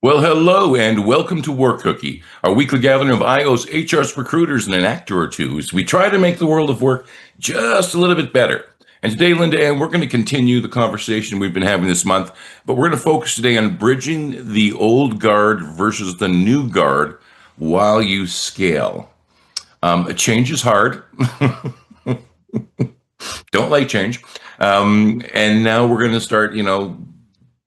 Well, hello and welcome to Work Cookie, our weekly gathering of IO's HR's recruiters and an actor or two as we try to make the world of work just a little bit better. And today, LindaAnn, we're going to continue the conversation we've been having this month, but we're going to focus today on bridging the old guard versus the new guard while you scale. Change is hard. Don't like change. And now we're going to start,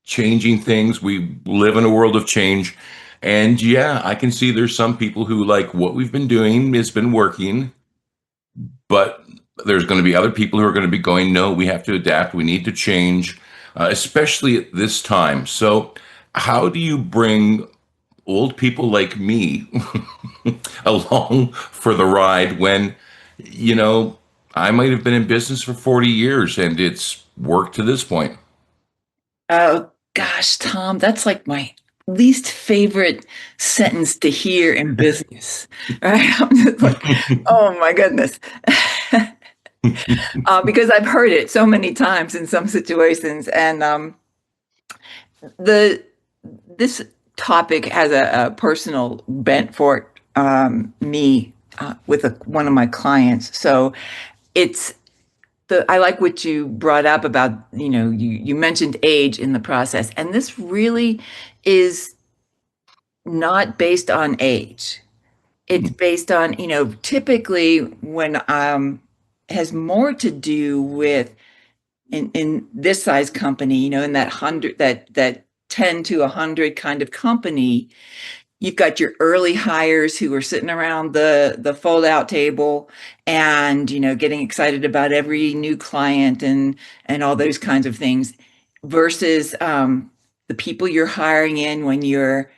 changing things. We live in a world of change. And yeah, I can see there's some people who like what we've been doing has been working, but there's going to be other people who are going to be going, no, we have to adapt. We need to change, especially at this time. So how do you bring old people like me along for the ride when, you know, I might have been in business for 40 years and it's worked to this point? Oh gosh, Tom, that's like my least favorite sentence to hear in business, right? I'm just like, oh my goodness. Because I've heard it so many times in some situations, and the this topic has a personal bent for me with one of my clients. So it's I like what you brought up about, you mentioned age in the process, and this really is not based on age. It's based on, typically when has more to do with in this size company, in that 10 to 100 kind of company. You've got your early hires who are sitting around the fold out table and, getting excited about every new client and all those kinds of things versus the people you're hiring in when you're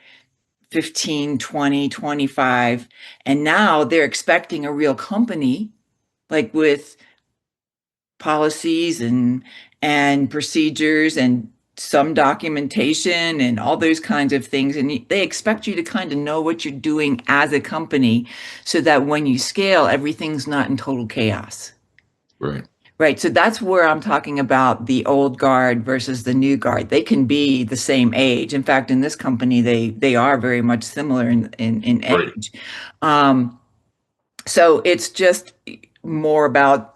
15, 20, 25. And now they're expecting a real company, like with policies and procedures and some documentation and all those kinds of things. And they expect you to kind of know what you're doing as a company so that when you scale, everything's not in total chaos. Right. Right. So that's where I'm talking about the old guard versus the new guard. They can be the same age. In fact, in this company, they are very much similar in Right. age. Um, so it's just more about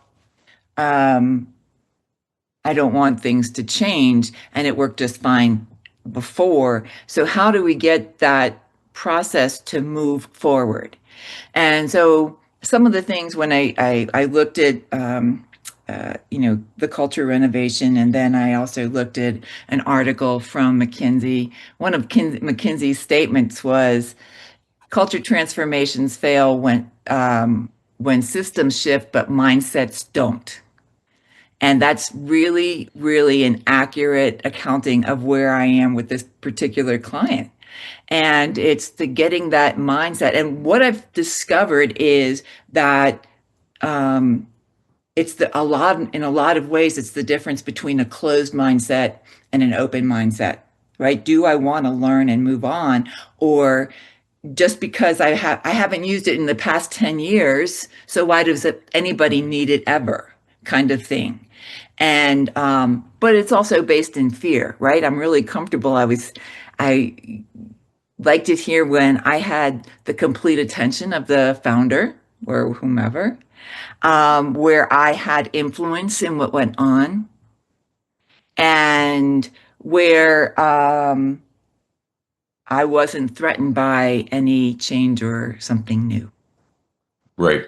I don't want things to change, and it worked just fine before. So how do we get that process to move forward? And so some of the things when I looked at the culture renovation, and then I also looked at an article from McKinsey. One of McKinsey's statements was culture transformations fail when systems shift, but mindsets don't. And that's really, really an accurate accounting of where I am with this particular client. And it's the getting that mindset. And what I've discovered is that it's in a lot of ways, it's the difference between a closed mindset and an open mindset, right? Do I want to learn and move on, or just because I haven't used it in the past 10 years, so why does anybody need it ever, kind of thing. And but it's also based in fear, right? I'm really comfortable. I liked it here when I had the complete attention of the founder or whomever, where I had influence in what went on, and where I wasn't threatened by any change or something new. Right.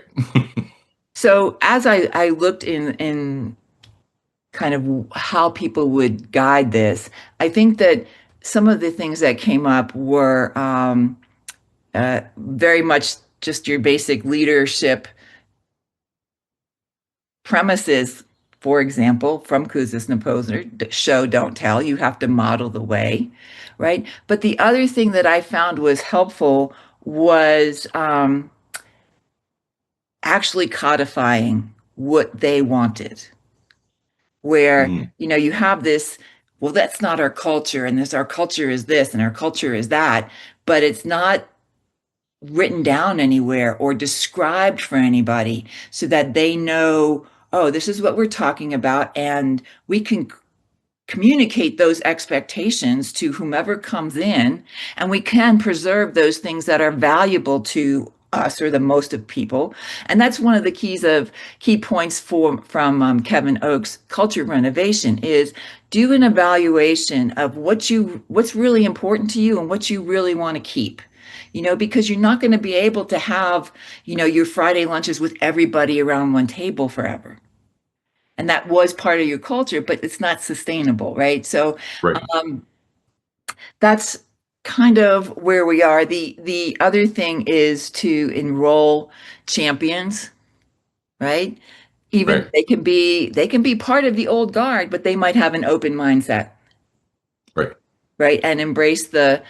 So as I looked in kind of how people would guide this, I think that some of the things that came up were very much just your basic leadership premises. For example, from Kuzis Naposner, show, don't tell. You have to model the way, right? But the other thing that I found was helpful was actually codifying what they wanted. Where, Mm. you have this, well, that's not our culture, and our culture is this, and our culture is that, but it's not written down anywhere or described for anybody so that they know, oh, this is what we're talking about, and we can communicate those expectations to whomever comes in, and we can preserve those things that are valuable to us or the most of people. And that's one of the key points from Kevin Oakes culture renovation is do an evaluation of what's really important to you and what you really want to keep. Because you're not going to be able to have, your Friday lunches with everybody around one table forever. And that was part of your culture, but it's not sustainable, right? So Right. that's kind of where we are. The other thing is to enroll champions, right? Even Right. they can be part of the old guard, but they might have an open mindset, Right. right? And embrace the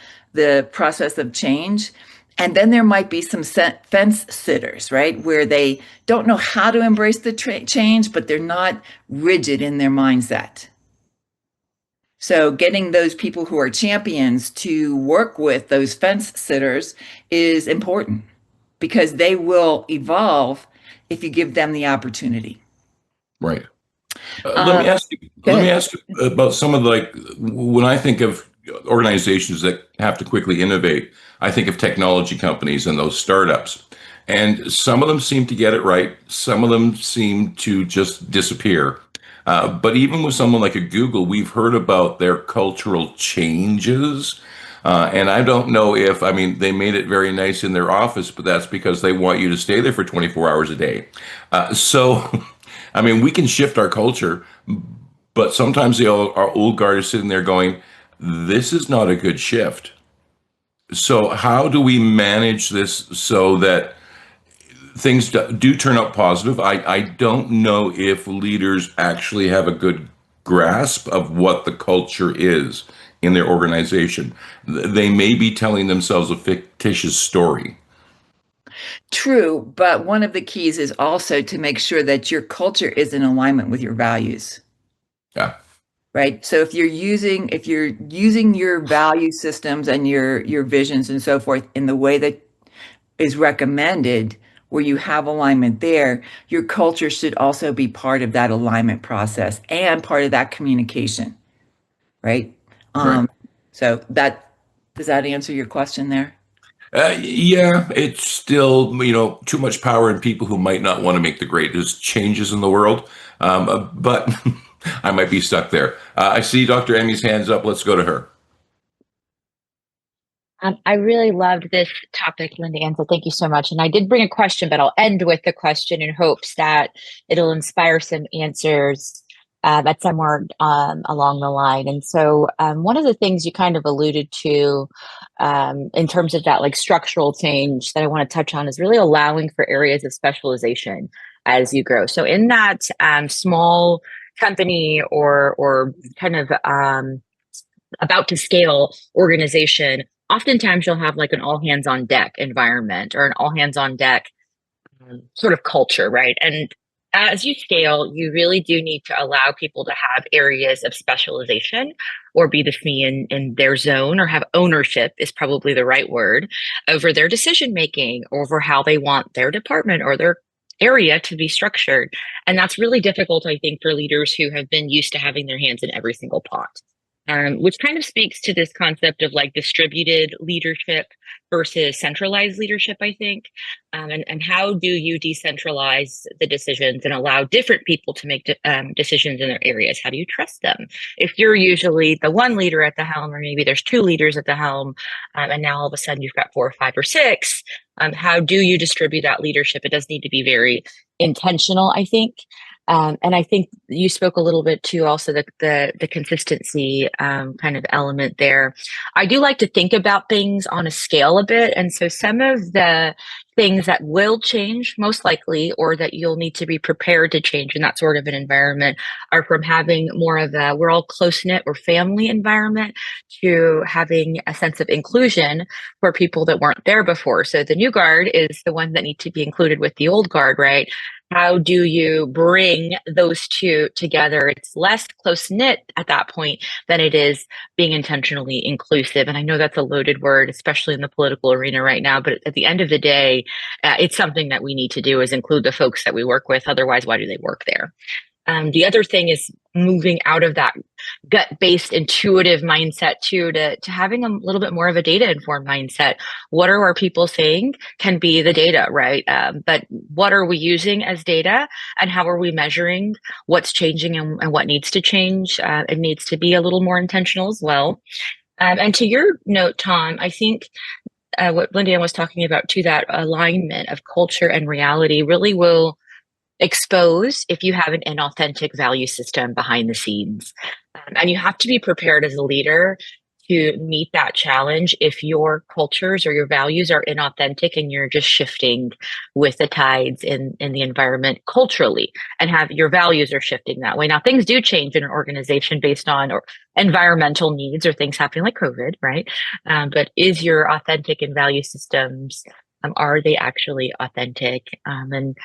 process of change. And then there might be some fence sitters, right? Where they don't know how to embrace the change, but they're not rigid in their mindset. So getting those people who are champions to work with those fence sitters is important because they will evolve if you give them the opportunity. Right. Let Uh, me ask you. Go Let me ahead. ask you about some of the, like, when I think of organizations that have to quickly innovate, I think of technology companies and those startups, and some of them seem to get it right. Some of them seem to just disappear. But even with someone like a Google, we've heard about their cultural changes. And I don't know if, I mean, they made it very nice in their office, but that's because they want you to stay there for 24 hours a day. So, I mean, we can shift our culture, but sometimes our old guard is sitting there going, this is not a good shift. So, how do we manage this so that things do turn out positive? I don't know if leaders actually have a good grasp of what the culture is in their organization. They may be telling themselves a fictitious story. True, but one of the keys is also to make sure that your culture is in alignment with your values, Yeah, right? So if you're using your value systems and your visions and so forth in the way that is recommended, where you have alignment there, your culture should also be part of that alignment process and part of that communication, right? right. So that does that answer your question there? Yeah, it's still, too much power in people who might not want to make the greatest changes in the world. But I might be stuck there. I see Dr. Emmy's hands up. Let's go to her. I really loved this topic, LindaAnn, so thank you so much. And I did bring a question, but I'll end with the question in hopes that it'll inspire some answers at somewhere along the line. And so, one of the things you kind of alluded to in terms of that like structural change that I want to touch on is really allowing for areas of specialization as you grow. So, in that small company or kind of about to scale organization, oftentimes you'll have like an all hands on deck environment or an all hands on deck sort of culture, right? And as you scale, you really do need to allow people to have areas of specialization or be the SME in their zone or have ownership is probably the right word over their decision making, over how they want their department or their area to be structured. And that's really difficult, I think, for leaders who have been used to having their hands in every single pot. Which kind of speaks to this concept of like distributed leadership versus centralized leadership, I think. And how do you decentralize the decisions and allow different people to make decisions in their areas? How do you trust them? If you're usually the one leader at the helm, or maybe there's two leaders at the helm, and now all of a sudden you've got four or five or six, how do you distribute that leadership? It does need to be very intentional, I think. And I think you spoke a little bit to also the consistency kind of element there. I do like to think about things on a scale a bit. And so some of the things that will change most likely, or that you'll need to be prepared to change in that sort of an environment, are from having more of a we're all close knit or family environment to having a sense of inclusion for people that weren't there before. So the new guard is the one that need to be included with the old guard, right? How do you bring those two together? It's less close knit at that point than it is being intentionally inclusive. And I know that's a loaded word, especially in the political arena right now. But at the end of the day, it's something that we need to do is include the folks that we work with. Otherwise, why do they work there? The other thing is moving out of that gut-based intuitive mindset to having a little bit more of a data-informed mindset. What are our people saying can be the data, right? But what are we using as data, and how are we measuring what's changing and what needs to change? It needs to be a little more intentional as well. And to your note, Tom, I think what LindaAnn was talking about too, that alignment of culture and reality really will expose if you have an inauthentic value system behind the scenes. And you have to be prepared as a leader to meet that challenge if your cultures or your values are inauthentic and you're just shifting with the tides in the environment culturally, and have your values are shifting that way. Now, things do change in an organization based on or environmental needs or things happening like COVID, right? But is your authentic and value systems, are they actually authentic? And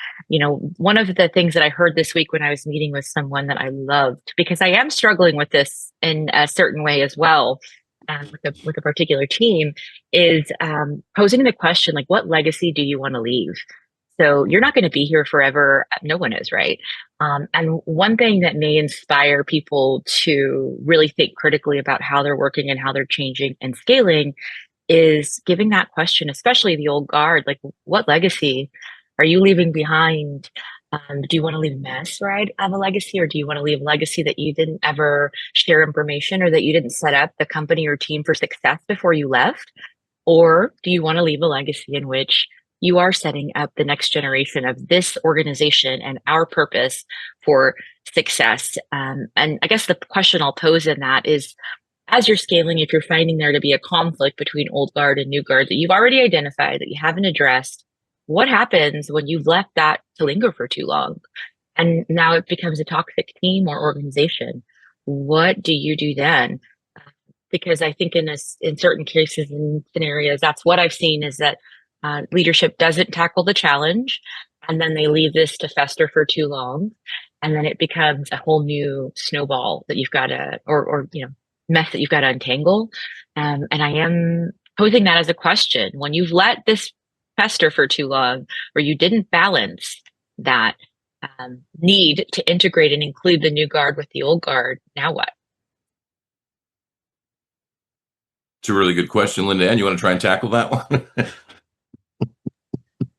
one of the things that I heard this week when I was meeting with someone that I loved, because I am struggling with this in a certain way as well, with a particular team, is posing the question, like, what legacy do you want to leave? So you're not going to be here forever. No one is, right? And one thing that may inspire people to really think critically about how they're working and how they're changing and scaling is giving that question, especially the old guard, like, what legacy are you leaving behind? Do you want to leave a mess, right, of a legacy, or do you want to leave a legacy that you didn't ever share information, or that you didn't set up the company or team for success before you left? Or do you want to leave a legacy in which you are setting up the next generation of this organization and our purpose for success? And I guess the question I'll pose in that is, as you're scaling, if you're finding there to be a conflict between old guard and new guard that you've already identified, that you haven't addressed, what happens when you've left that to linger for too long? And now it becomes a toxic team or organization. What do you do then? Because I think in certain cases and scenarios, that's what I've seen, is that leadership doesn't tackle the challenge, and then they leave this to fester for too long. And then it becomes a whole new snowball that you've got to, or mess that you've got to untangle. And I am posing that as a question. When you've let this fester for too long, or you didn't balance that need to integrate and include the new guard with the old guard, now what? It's a really good question, LindaAnn. You want to try and tackle that one?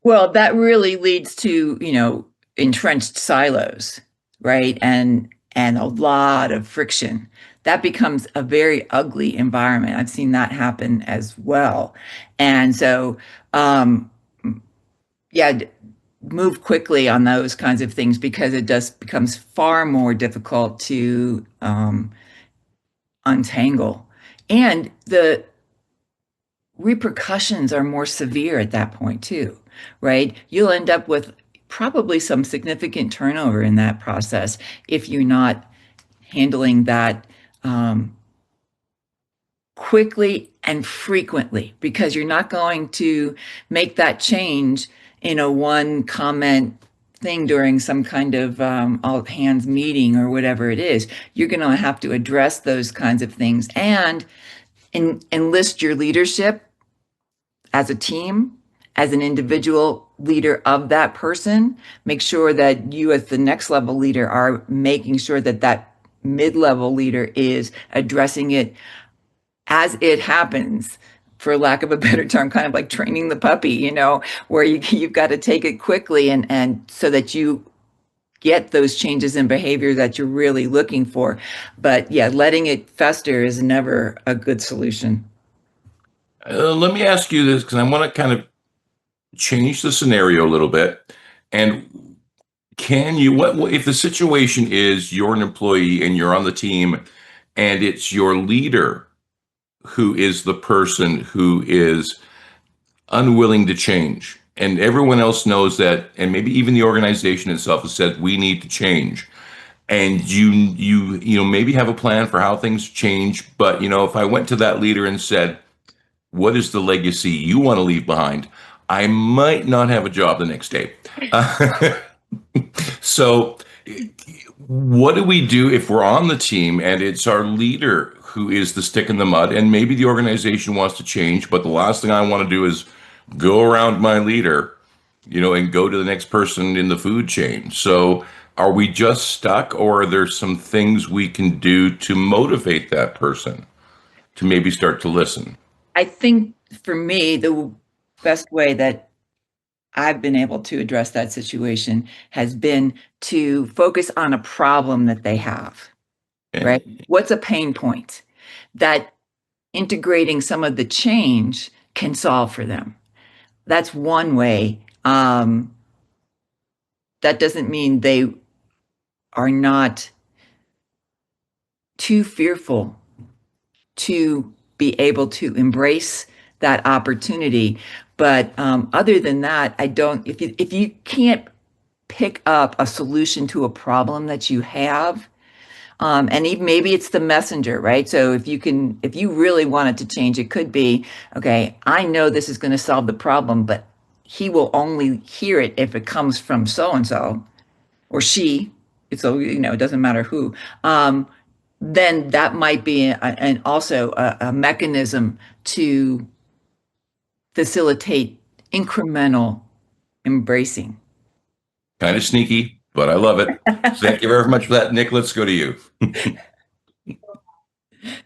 Well, that really leads to, entrenched silos, right? And a lot of friction. That becomes a very ugly environment. I've seen that happen as well. And so, move quickly on those kinds of things, because it just becomes far more difficult to untangle. And the repercussions are more severe at that point too, right? You'll end up with probably some significant turnover in that process if you're not handling that quickly and frequently, because you're not going to make that change in a one comment thing during some kind of all hands meeting or whatever it is. You're going to have to address those kinds of things and enlist your leadership as a team, as an individual leader of that person. Make sure that you, as the next level leader, are making sure that that mid-level leader is addressing it as it happens, for lack of a better term, kind of like training the puppy, where you've got to take it quickly and so that you get those changes in behavior that you're really looking for. But yeah, letting it fester is never a good solution. Let me ask you this, because I want to kind of change the scenario a little bit. And can you, what if the situation is you're an employee and you're on the team, and it's your leader who is the person who is unwilling to change, and everyone else knows that, and maybe even the organization itself has said we need to change, and you maybe have a plan for how things change, but if I went to that leader and said, what is the legacy you want to leave behind, I might not have a job the next day. So what do we do if we're on the team and it's our leader who is the stick in the mud, and maybe the organization wants to change, but the last thing I want to do is go around my leader, and go to the next person in the food chain. So Are we just stuck, or are there some things we can do to motivate that person to maybe start to listen? I think for me, the best way that I've been able to address that situation has been to focus on a problem that they have, right? What's a pain point that integrating some of the change can solve for them? That's one way. That doesn't mean they are not too fearful to be able to embrace that opportunity. But other than that, I don't. If you can't pick up a solution to a problem that you have, and even maybe it's the messenger, right? So if you really wanted to change, it could be, okay, I know this is going to solve the problem, but he will only hear it if it comes from so and so or she. So it doesn't matter who. Then that might be and also a mechanism to facilitate incremental embracing. Kind of sneaky, but I love it. Thank you very much for that, Nick. Let's go to you.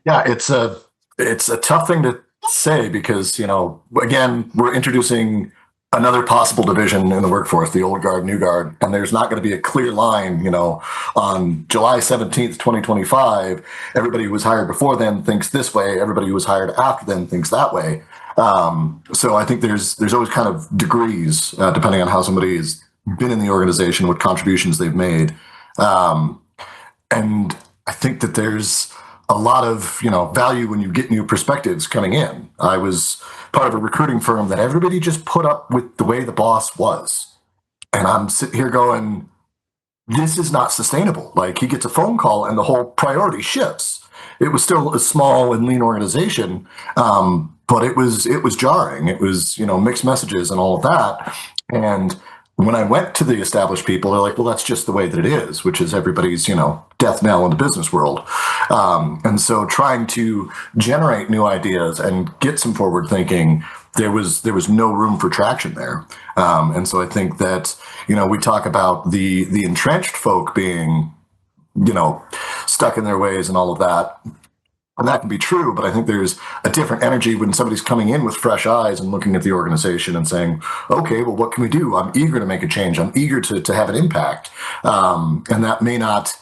Yeah, it's a tough thing to say because, again, we're introducing another possible division in the workforce, the old guard, new guard, and there's not going to be a clear line, on July 17th, 2025, everybody who was hired before then thinks this way, everybody who was hired after then thinks that way. So I think there's always kind of degrees, depending on how somebody has been in the organization, what contributions they've made. And I think that there's a lot of value when you get new perspectives coming in. I was part of a recruiting firm that everybody just put up with the way the boss was, and I'm sitting here going, this is not sustainable. Like, he gets a phone call and the whole priority shifts. It was still a small and lean organization, but it was jarring. It was mixed messages and all of that. And when I went to the established people, they're like, well, that's just the way that it is, which is everybody's, death knell in the business world. And so trying to generate new ideas and get some forward thinking, there was no room for traction there. And so I think that, we talk about the entrenched folk being, stuck in their ways and all of that. And that can be true, but I think there's a different energy when somebody's coming in with fresh eyes and looking at the organization and saying, okay, well, what can we do? I'm eager to make a change. I'm eager to have an impact. And that may not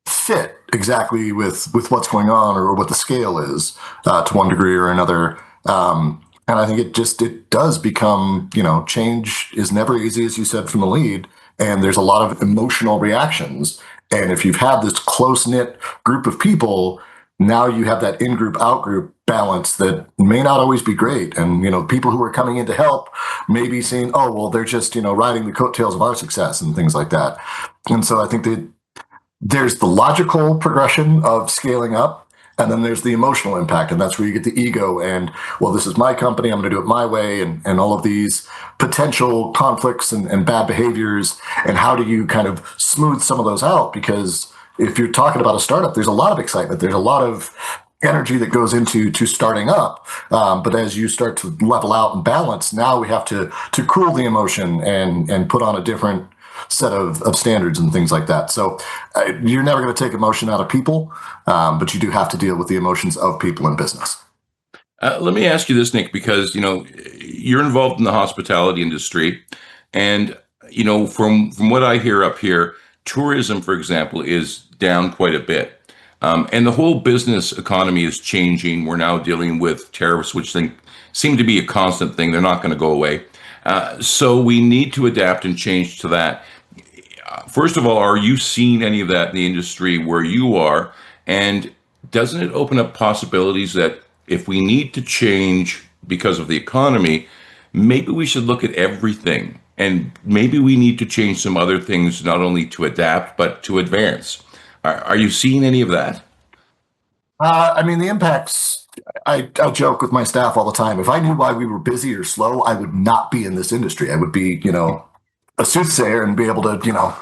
fit exactly with what's going on or what the scale is to one degree or another. And I think it does become, change is never easy, as you said, from the lead. And there's a lot of emotional reactions. And if you've had this close-knit group of people, now you have that in-group, out-group balance that may not always be great. And, people who are coming in to help may be saying, oh, well, they're just, riding the coattails of our success and things like that. And so I think that there's the logical progression of scaling up, and then there's the emotional impact. And that's where you get the ego and, well, this is my company, I'm going to do it my way, and all of these potential conflicts and bad behaviors. And how do you kind of smooth some of those out? Because if you're talking about a startup, there's a lot of excitement. There's a lot of energy that goes into starting up. But as you start to level out and balance, now we have to cool the emotion and put on a different set of standards and things like that. So you're never going to take emotion out of people, but you do have to deal with the emotions of people in business. Let me ask you this, Nick, because you're involved in the hospitality industry, and from what I hear up here, tourism, for example, is down quite a bit. And the whole business economy is changing. We're now dealing with tariffs, which seem to be a constant thing. They're not going to go away. So we need to adapt and change to that. First of all, are you seeing any of that in the industry where you are? And doesn't it open up possibilities that if we need to change because of the economy, maybe we should look at everything? And maybe we need to change some other things, not only to adapt, but to advance. Are you seeing any of that? The impacts, I joke with my staff all the time. If I knew why we were busy or slow, I would not be in this industry. I would be, a soothsayer and be able to,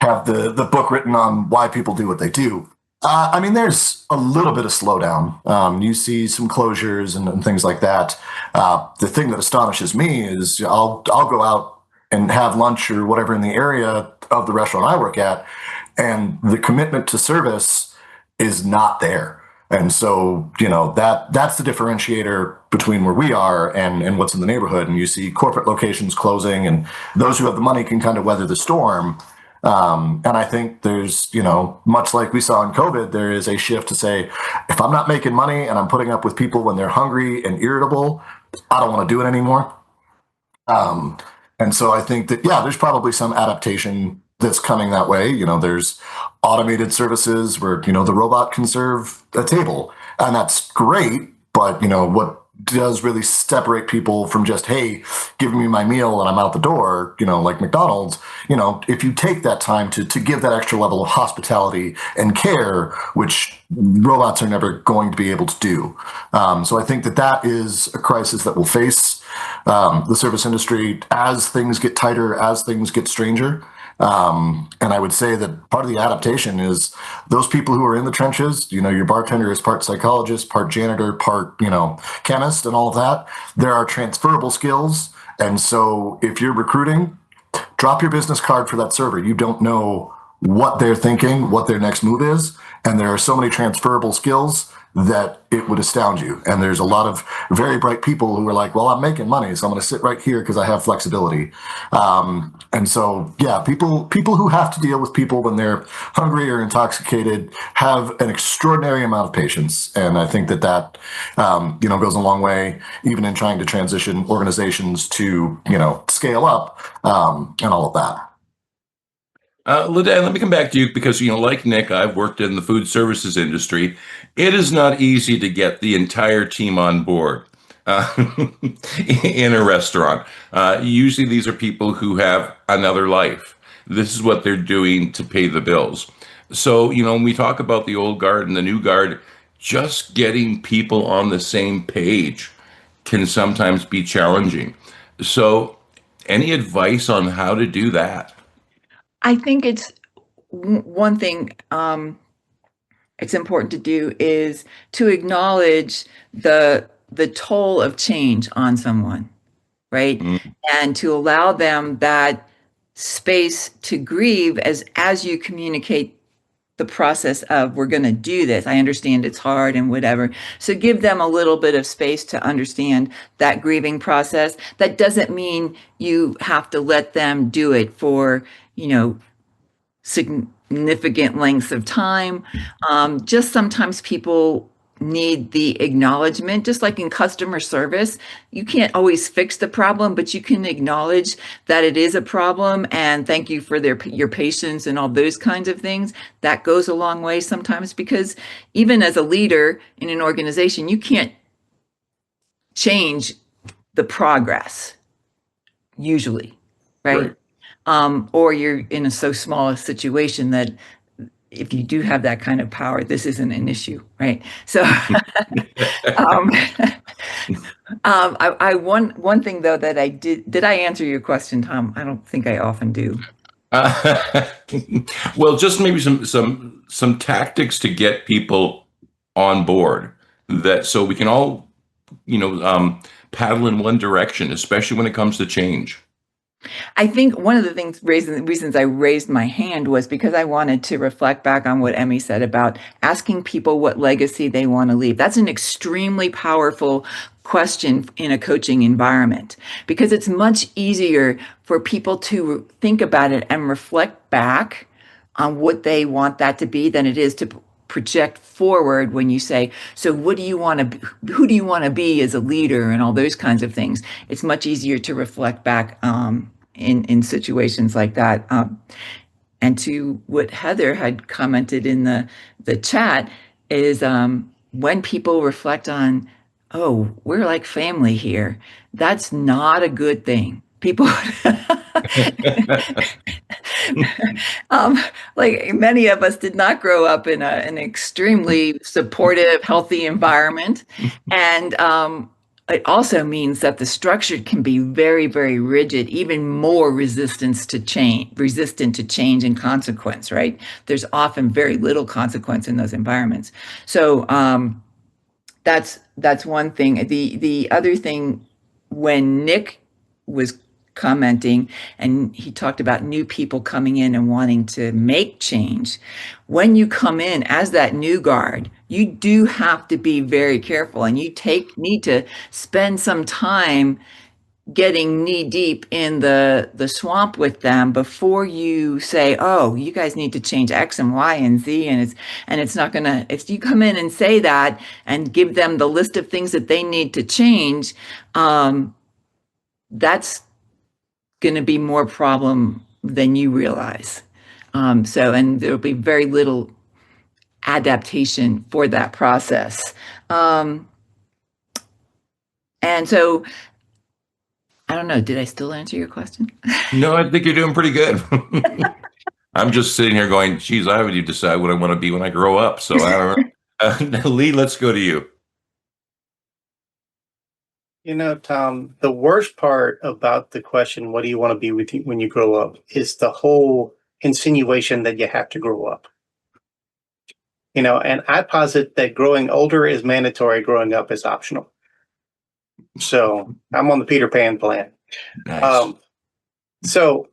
have the book written on why people do what they do. There's a little bit of slowdown. You see some closures and things like that. The thing that astonishes me is I'll go out and have lunch or whatever in the area of the restaurant I work at, and the commitment to service is not there. And so, that's the differentiator between where we are and what's in the neighborhood. And you see corporate locations closing, and those who have the money can kind of weather the storm. And I think there's, much like we saw in COVID, there is a shift to say, if I'm not making money and I'm putting up with people when they're hungry and irritable, I don't want to do it anymore. And so I think that, there's probably some adaptation that's coming that way. There's automated services where, the robot can serve a table, and that's great. But, what does really separate people from just, hey, give me my meal and I'm out the door, like McDonald's, if you take that time to give that extra level of hospitality and care, which robots are never going to be able to do. So I think that is a crisis that will face the service industry as things get tighter, as things get stranger. And I would say that part of the adaptation is those people who are in the trenches, your bartender is part psychologist, part janitor, part, chemist and all of that. There are transferable skills. And so if you're recruiting, drop your business card for that server. You don't know what they're thinking, what their next move is. And there are so many transferable skills that it would astound you. And there's a lot of very bright people who are like, well, I'm making money, so I'm going to sit right here because I have flexibility. And so, people who have to deal with people when they're hungry or intoxicated have an extraordinary amount of patience. And I think that goes a long way, even in trying to transition organizations to, scale up and all of that. LindaAnn, let me come back to you because, like Nick, I've worked in the food services industry. It is not easy to get the entire team on board in a restaurant. Usually these are people who have another life. This is what they're doing to pay the bills. So, when we talk about the old guard and the new guard, just getting people on the same page can sometimes be challenging. So, any advice on how to do that? I think it's one thing it's important to do is to acknowledge the toll of change on someone, right? Mm. And to allow them that space to grieve as you communicate the process of, we're going to do this. I understand it's hard and whatever. So give them a little bit of space to understand that grieving process. That doesn't mean you have to let them do it for, significant lengths of time. Just sometimes people need the acknowledgement, just like in customer service. You can't always fix the problem, but you can acknowledge that it is a problem and thank you for your patience and all those kinds of things. That goes a long way sometimes, because even as a leader in an organization, you can't change the progress usually, right? Or you're in so small a situation that if you do have that kind of power, this isn't an issue, right? So, one thing though that I did I answer your question, Tom? I don't think I often do. Well, just maybe some tactics to get people on board, that so we can all, paddle in one direction, especially when it comes to change. I think one of the reasons I raised my hand was because I wanted to reflect back on what Emmy said about asking people what legacy they want to leave. That's an extremely powerful question in a coaching environment, because it's much easier for people to think about it and reflect back on what they want that to be than it is to project forward when you say, so what do you want to who do you want to be as a leader and all those kinds of things. It's much easier to reflect back in situations like that. And to what Heather had commented in the chat is, when people reflect on, oh, we're like family here, that's not a good thing. People like many of us did not grow up in an extremely supportive, healthy environment. And it also means that the structure can be very, very rigid, even more resistant to change and consequence, right? There's often very little consequence in those environments. So that's one thing. The other thing, when Nick was commenting, and he talked about new people coming in and wanting to make change. When you come in as that new guard, you do have to be very careful, and you need to spend some time getting knee deep in the swamp with them before you say, oh, you guys need to change X and Y and Z, and it's not gonna, if you come in and say that and give them the list of things that they need to change, that's gonna be more problem than you realize. And there'll be very little adaptation for that process. And so I don't know, did I still answer your question? No, I think you're doing pretty good. I'm just sitting here going, geez, I haven't even decided what I want to be when I grow up. So I don't know. Lee, let's go to you. You know, Tom, the worst part about the question, what do you want to be when you grow up, is the whole insinuation that you have to grow up. You know, and I posit that growing older is mandatory, growing up is optional. So I'm on the Peter Pan plan. Nice. So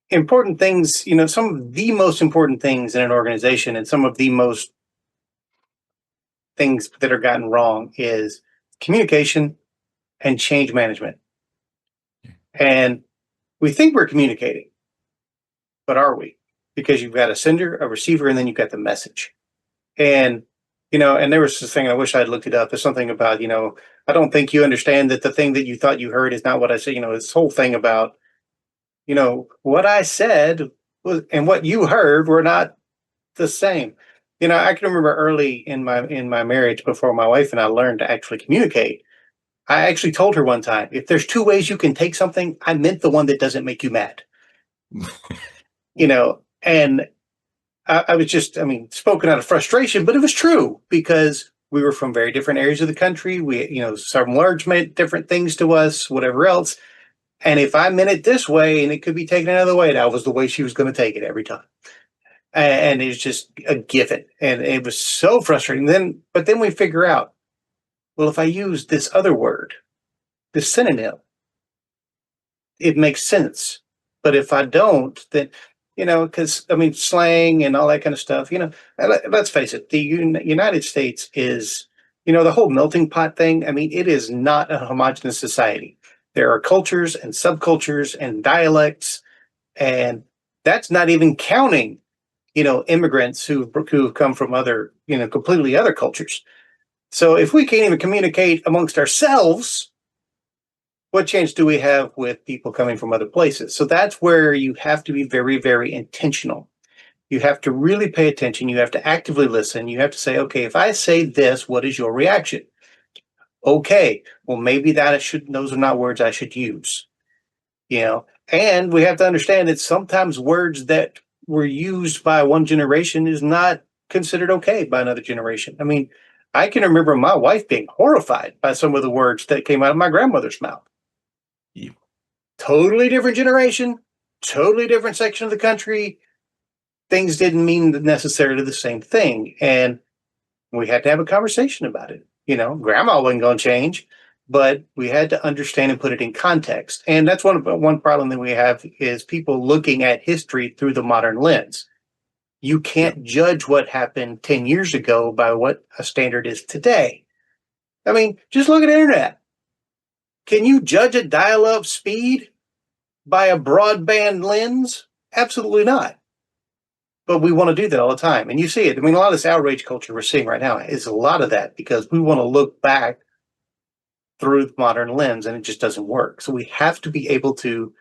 important things, you know, some of the most important things in an organization and some of the most things that are gotten wrong is communication and change management. And we think we're communicating, but are we? Because you've got a sender, a receiver, and then you've got the message. And, you know, and there was this thing, I wish I'd looked it up. There's something about, you know, I don't think you understand that the thing that you thought you heard is not what I said. You know, this whole thing about, you know, what I said was, and what you heard were not the same. You know, I can remember early in my marriage, before my wife and I learned to actually communicate, I actually told her one time, if there's two ways you can take something, I meant the one that doesn't make you mad. You know, and I was just, I mean, spoken out of frustration, but it was true because we were from very different areas of the country. We, you know, some large meant different things to us, whatever else. And if I meant it this way and it could be taken another way, that was the way she was going to take it every time. And it's just a given. And it was so frustrating. But then we figure out, well, if I use this other word, this synonym, it makes sense. But if I don't, then, you know, because I mean, slang and all that kind of stuff, you know, let's face it, the United States is, you know, the whole melting pot thing. I mean, it is not a homogenous society. There are cultures and subcultures and dialects, and that's not even counting, you know, immigrants who've come from other, you know, completely other cultures. So if we can't even communicate amongst ourselves, what chance do we have with people coming from other places? So that's where you have to be very, very intentional. You have to really pay attention. You have to actively listen. You have to say, okay, if I say this, what is your reaction? Okay, well, maybe those are not words I should use. You know, and we have to understand that sometimes words that were used by one generation is not considered okay by another generation. I mean, I can remember my wife being horrified by some of the words that came out of my grandmother's mouth. Yeah. Totally different generation, totally different section of the country. Things didn't mean necessarily the same thing. And we had to have a conversation about it. You know, grandma wasn't going to change, but we had to understand and put it in context. And that's one problem that we have is people looking at history through the modern lens. You can't judge what happened 10 years ago by what a standard is today. I mean, just look at the internet. Can you judge a dial-up speed by a broadband lens? Absolutely not. But we want to do that all the time. And you see it. I mean, a lot of this outrage culture we're seeing right now is a lot of that because we want to look back through the modern lens and it just doesn't work. So we have to be able to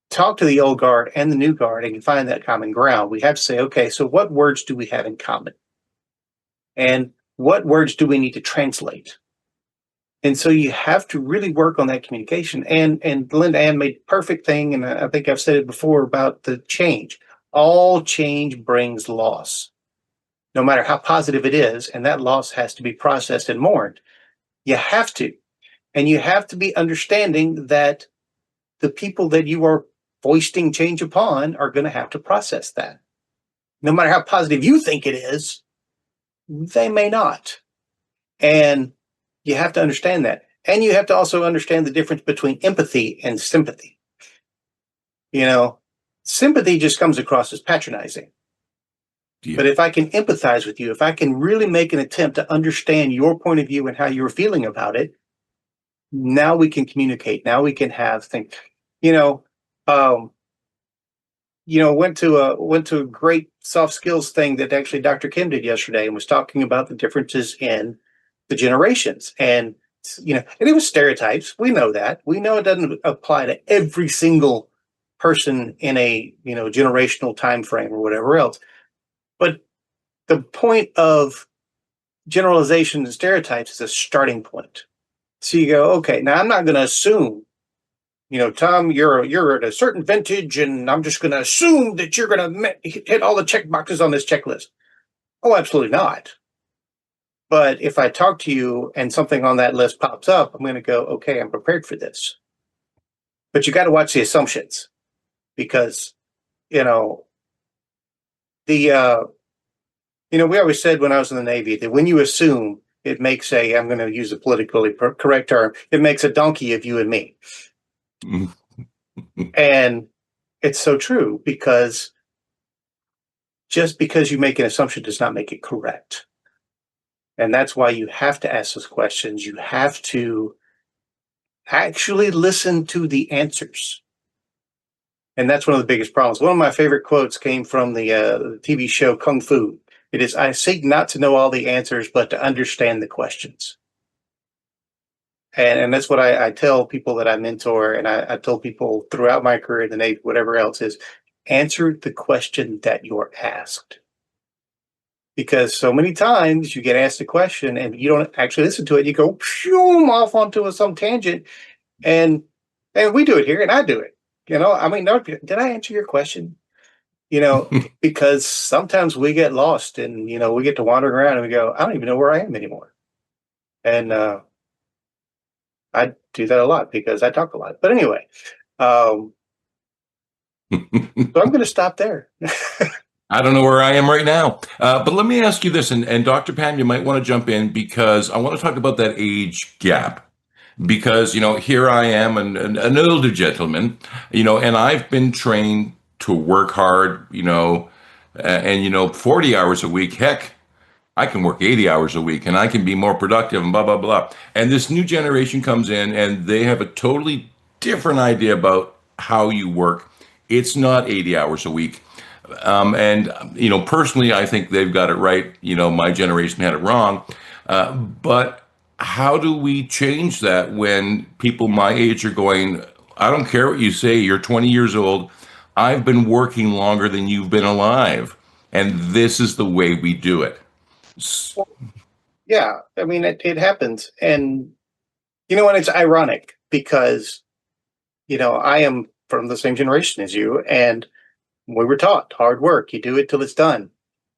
talk to the old guard and the new guard and find that common ground. We have to say, okay, so what words do we have in common? And what words do we need to translate? And so you have to really work on that communication. And LindaAnn made perfect thing, and I think I've said it before about the change. All change brings loss, no matter how positive it is, and that loss has to be processed and mourned. You have to. And you have to be understanding that the people that you are foisting change upon are going to have to process that. No matter how positive you think it is, they may not. And you have to understand that. And you have to also understand the difference between empathy and sympathy. Sympathy just comes across as patronizing. Yeah. But if I can empathize with you, if I can really make an attempt to understand your point of view and how you're feeling about it, now we can communicate. Now we can have things. Went to a great soft skills thing that actually Dr. Kim did yesterday, and was talking about the differences in the generations. And it was stereotypes. We know that. We know it doesn't apply to every single person in a generational time frame or whatever else. But the point of generalization and stereotypes is a starting point. So you go, okay, now I'm not going to assume, Tom, you're at a certain vintage, and I'm just going to assume that you're going to hit all the check boxes on this checklist. Oh, absolutely not. But if I talk to you and something on that list pops up, I'm going to go, okay, I'm prepared for this. But you got to watch the assumptions, because, we always said when I was in the Navy that when you assume, it makes I'm going to use a politically correct term, it makes a donkey of you and me. And it's so true, because just because you make an assumption does not make it correct. And that's why you have to ask those questions. You have to actually listen to the answers. And that's one of the biggest problems. One of my favorite quotes came from the TV show Kung Fu. It is, I seek not to know all the answers, but to understand the questions. And that's what I tell people that I mentor, and I tell people throughout my career in the Navy, whatever else, is answer the question that you're asked. Because so many times you get asked a question and you don't actually listen to it. You go off onto some tangent, and we do it here, and I do it. No, did I answer your question? Because sometimes we get lost, and we get to wandering around, and we go, I don't even know where I am anymore. And I do that a lot because I talk a lot. But anyway, so I'm going to stop there. I don't know where I am right now. But let me ask you this, and Dr. Pam, you might want to jump in, because I want to talk about that age gap. Because, here I am, an older gentleman, and I've been trained to work hard, and 40 hours a week. Heck, I can work 80 hours a week, and I can be more productive, and blah, blah, blah. And this new generation comes in, and they have a totally different idea about how you work. It's not 80 hours a week. And personally, I think they've got it right. My generation had it wrong. But how do we change that when people my age are going, I don't care what you say, you're 20 years old. I've been working longer than you've been alive. And this is the way we do it. Yeah, I mean, it happens. And, and it's ironic, because, I am from the same generation as you, and we were taught hard work. You do it till it's done.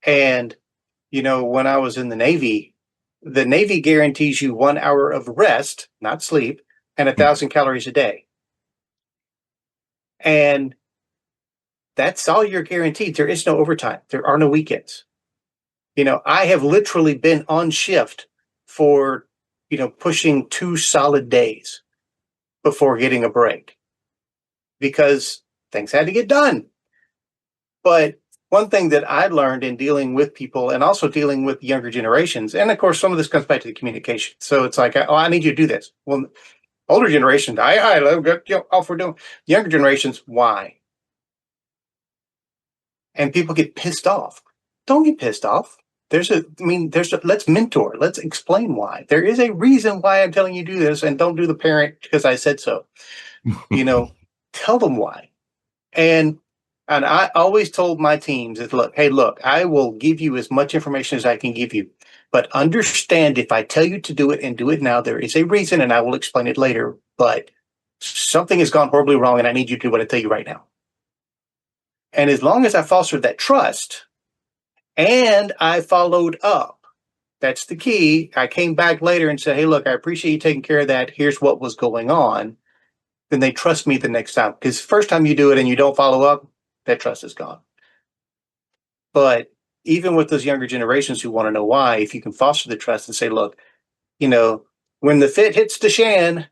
And, when I was in the Navy guarantees you 1 hour of rest, not sleep, and 1,000 calories a day. And that's all you're guaranteed. There is no overtime. There are no weekends. I have literally been on shift for, pushing 2 solid days before getting a break, because things had to get done. But one thing that I learned in dealing with people, and also dealing with younger generations, and of course, some of this comes back to the communication. So it's like, I need you to do this. Well, older generations, I love off we're doing. Younger generations, why? And people get pissed off. Don't get pissed off. Let's mentor. Let's explain why. There is a reason why I'm telling you to do this, and don't do the parent because I said so. Tell them why. And I always told my teams that, look, I will give you as much information as I can give you, but understand, if I tell you to do it and do it now, there is a reason, and I will explain it later, but something has gone horribly wrong, and I need you to do what I tell you right now. And as long as I fostered that trust and I followed up, that's the key. I came back later and said, hey, look, I appreciate you taking care of that. Here's what was going on. Then they trust me the next time. Because first time you do it and you don't follow up, that trust is gone. But even with those younger generations who want to know why, if you can foster the trust and say, look, when the fit hits the shan,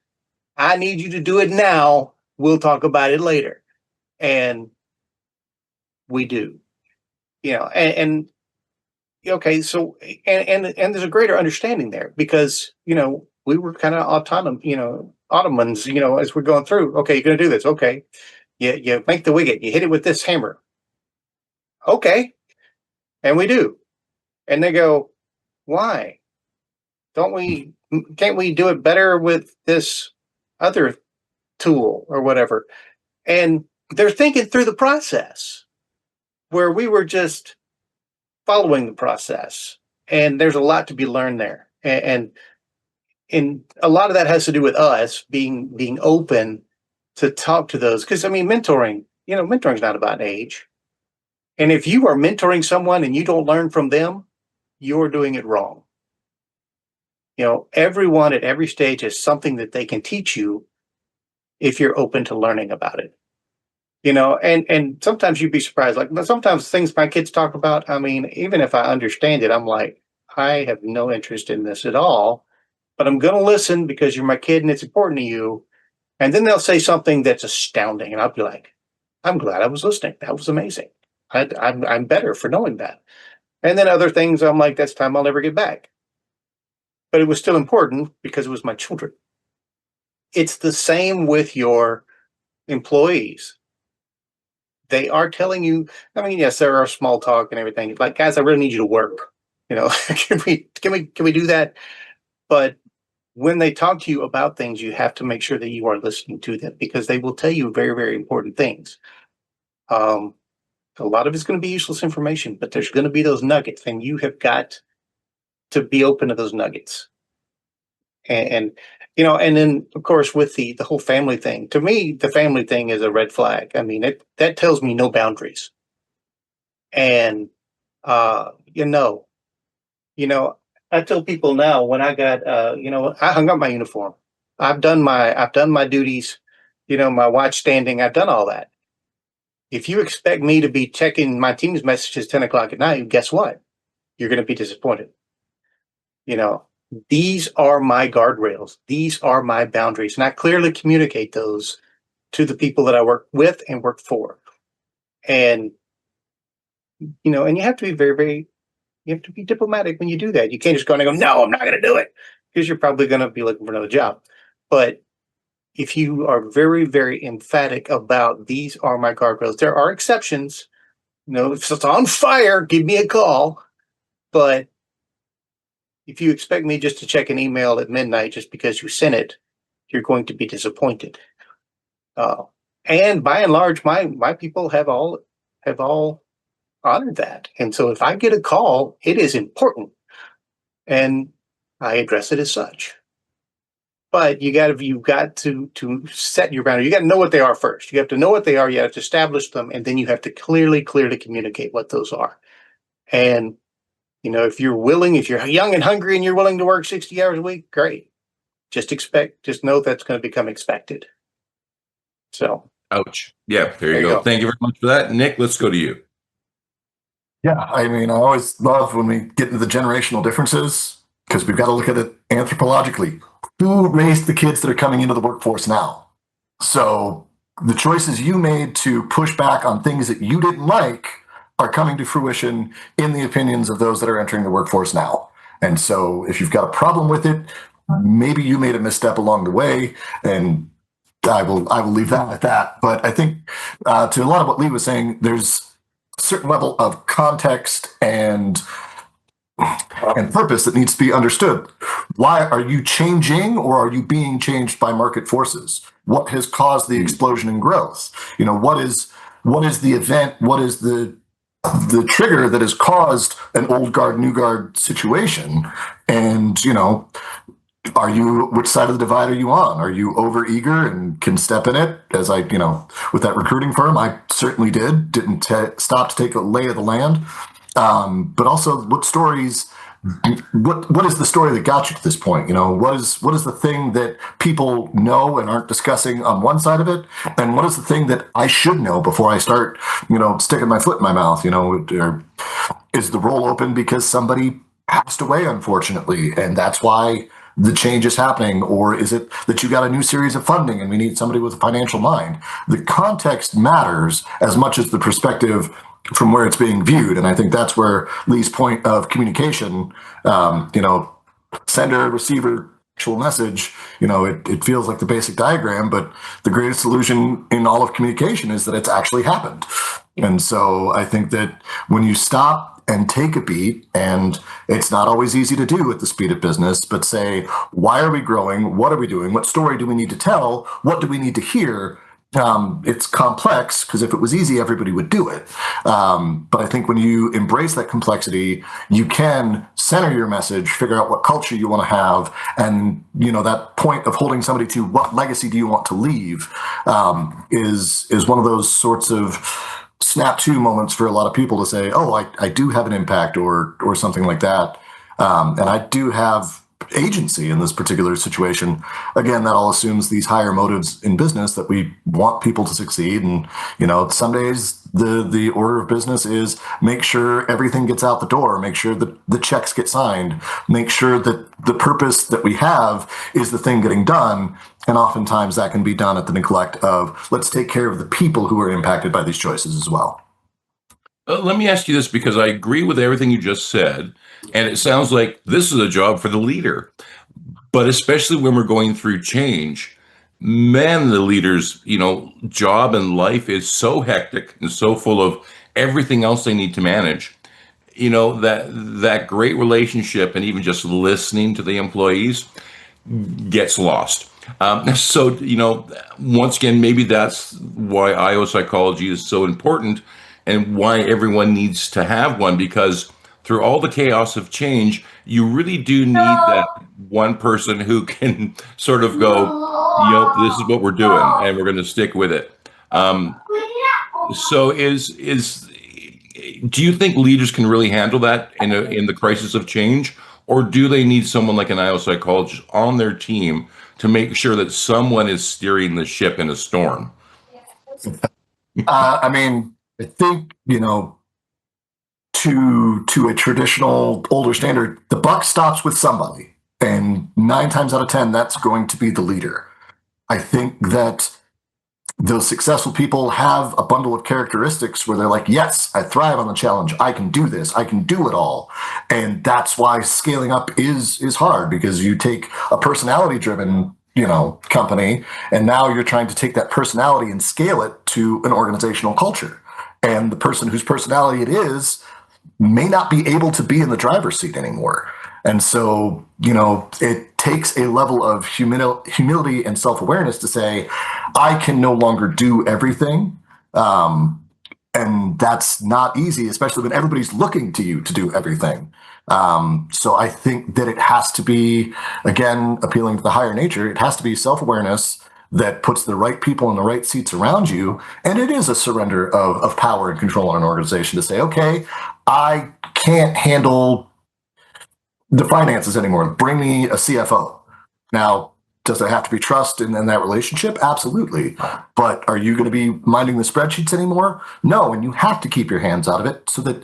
I need you to do it now. We'll talk about it later. And we do, and okay, so and there's a greater understanding there because we were kind of ottomans, as we're going through. Okay, you're gonna do this. Okay, you make the wicket, you hit it with this hammer. Okay, and we do, and they go, why can't we do it better with this other tool or whatever? And they're thinking through the process where we were just following the process, and there's a lot to be learned there, and a lot of that has to do with us being open to talk to those, because mentoring's not about age, and if you are mentoring someone and you don't learn from them, you're doing it wrong. Everyone at every stage has something that they can teach you if you're open to learning about it. And sometimes you'd be surprised. Like sometimes things my kids talk about, even if I understand it, I'm like, I have no interest in this at all, but I'm going to listen because you're my kid and it's important to you. And then they'll say something that's astounding. And I'll be like, I'm glad I was listening. That was amazing. I'm better for knowing that. And then other things, I'm like, that's time I'll never get back. But it was still important because it was my children. It's the same with your employees. They are telling you, yes, there are small talk and everything. Like, guys, I really need you to work. Can we do that? But when they talk to you about things, you have to make sure that you are listening to them because they will tell you very, very important things. A lot of it's going to be useless information, but there's going to be those nuggets, and you have got to be open to those nuggets. And then of course with the whole family thing, to me, the family thing is a red flag. That tells me no boundaries. And I tell people now when I got, I hung up my uniform. I've done my duties, my watch standing. I've done all that. If you expect me to be checking my team's messages 10 o'clock at night, guess what? You're going to be disappointed. These are my guardrails. These are my boundaries. And I clearly communicate those to the people that I work with and work for. And, and you have to be very, very, you have to be diplomatic when you do that. You can't just go and go, no, I'm not going to do it, because you're probably going to be looking for another job. But if you are very, very emphatic about these are my guardrails, there are exceptions. If it's on fire, give me a call. But if you expect me just to check an email at midnight just because you sent it, you're going to be disappointed. And by and large, my people have all honored that. And so if I get a call, it is important, and I address it as such. But you've got to set your boundary. You got to know what they are first. You have to know what they are. You have to establish them, and then you have to clearly communicate what those are. And if you're young and hungry and you're willing to work 60 hours a week, great. Just know that's going to become expected. So. Ouch. Yeah, there you go. Thank you very much for that. Nick, let's go to you. Yeah, I always love when we get into the generational differences because we've got to look at it anthropologically. Who raised the kids that are coming into the workforce now? So the choices you made to push back on things that you didn't like are coming to fruition in the opinions of those that are entering the workforce now. And so if you've got a problem with it, maybe you made a misstep along the way, and I will leave that at that. But I think to a lot of what Lee was saying, there's a certain level of context and purpose that needs to be understood. Why are you changing, or are you being changed by market forces? What has caused the explosion in growth? What is the event? What is the trigger that has caused an old guard, new guard situation? And, which side of the divide are you on? Are you over eager and can step in it? As with that recruiting firm, I certainly didn't stop to take a lay of the land. But also what is the story that got you to this point? What is the thing that people know and aren't discussing on one side of it? And what is the thing that I should know before I start, sticking my foot in my mouth? Or is the role open because somebody passed away, unfortunately, and that's why the change is happening? Or is it that you got a new series of funding and we need somebody with a financial mind? The context matters as much as the perspective from where it's being viewed. And I think that's where Lee's point of communication, sender, receiver, actual message, it feels like the basic diagram, but the greatest illusion in all of communication is that it's actually happened. And so I think that when you stop and take a beat, and it's not always easy to do at the speed of business, but say, why are we growing? What are we doing? What story do we need to tell? What do we need to hear? It's complex, because if it was easy, everybody would do it. But I think when you embrace that complexity, you can center your message, figure out what culture you want to have, and that point of holding somebody to what legacy do you want to leave is one of those sorts of snap to moments for a lot of people to say, oh, I do have an impact or something like that, and I do have agency in this particular situation. Again, that all assumes these higher motives in business, that we want people to succeed. And, some days the order of business is make sure everything gets out the door, make sure that the checks get signed, make sure that the purpose that we have is the thing getting done. And oftentimes that can be done at the neglect of, let's take care of the people who are impacted by these choices as well. Let me ask you this, because I agree with everything you just said, and it sounds like this is a job for the leader. But especially when we're going through change, man, the leader's, job and life is so hectic and so full of everything else they need to manage. That great relationship and even just listening to the employees gets lost. Once again, maybe that's why IO psychology is so important and why everyone needs to have one, because through all the chaos of change, you really do need that one person who can sort of go, this is what we're doing and we're going to stick with it. So do you think leaders can really handle that in the crisis of change, or do they need someone like an IO psychologist on their team to make sure that someone is steering the ship in a storm? I think, to a traditional older standard, the buck stops with somebody. And 9 times out of 10, that's going to be the leader. I think that those successful people have a bundle of characteristics where they're like, yes, I thrive on the challenge. I can do this. I can do it all. And that's why scaling up is hard, because you take a personality driven company, and now you're trying to take that personality and scale it to an organizational culture. And the person whose personality it is may not be able to be in the driver's seat anymore. And so, it takes a level of humility and self-awareness to say, I can no longer do everything. And that's not easy, especially when everybody's looking to you to do everything. So I think that it has to be, again, appealing to the higher nature, it has to be self-awareness that puts the right people in the right seats around you. And it is a surrender of power and control in an organization to say, okay, I can't handle the finances anymore. Bring me a CFO. Now, does there have to be trust in that relationship? Absolutely. But are you going to be minding the spreadsheets anymore? No. And you have to keep your hands out of it so that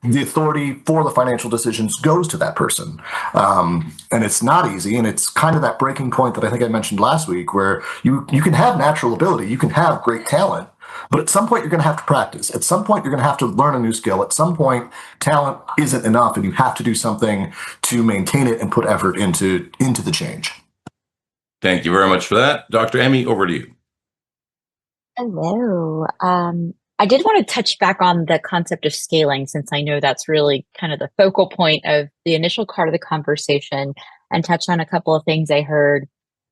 the authority for the financial decisions goes to that person. And it's not easy. And it's kind of that breaking point that I think I mentioned last week, where you can have natural ability, you can have great talent, but at some point you're going to have to practice. At some point you're going to have to learn a new skill. At some point, talent isn't enough, and you have to do something to maintain it and put effort into the change. Thank you very much for that. Dr. Emmy, over to you. Hello. I did want to touch back on the concept of scaling, since I know that's really kind of the focal point of the initial part of the conversation, and touch on a couple of things I heard,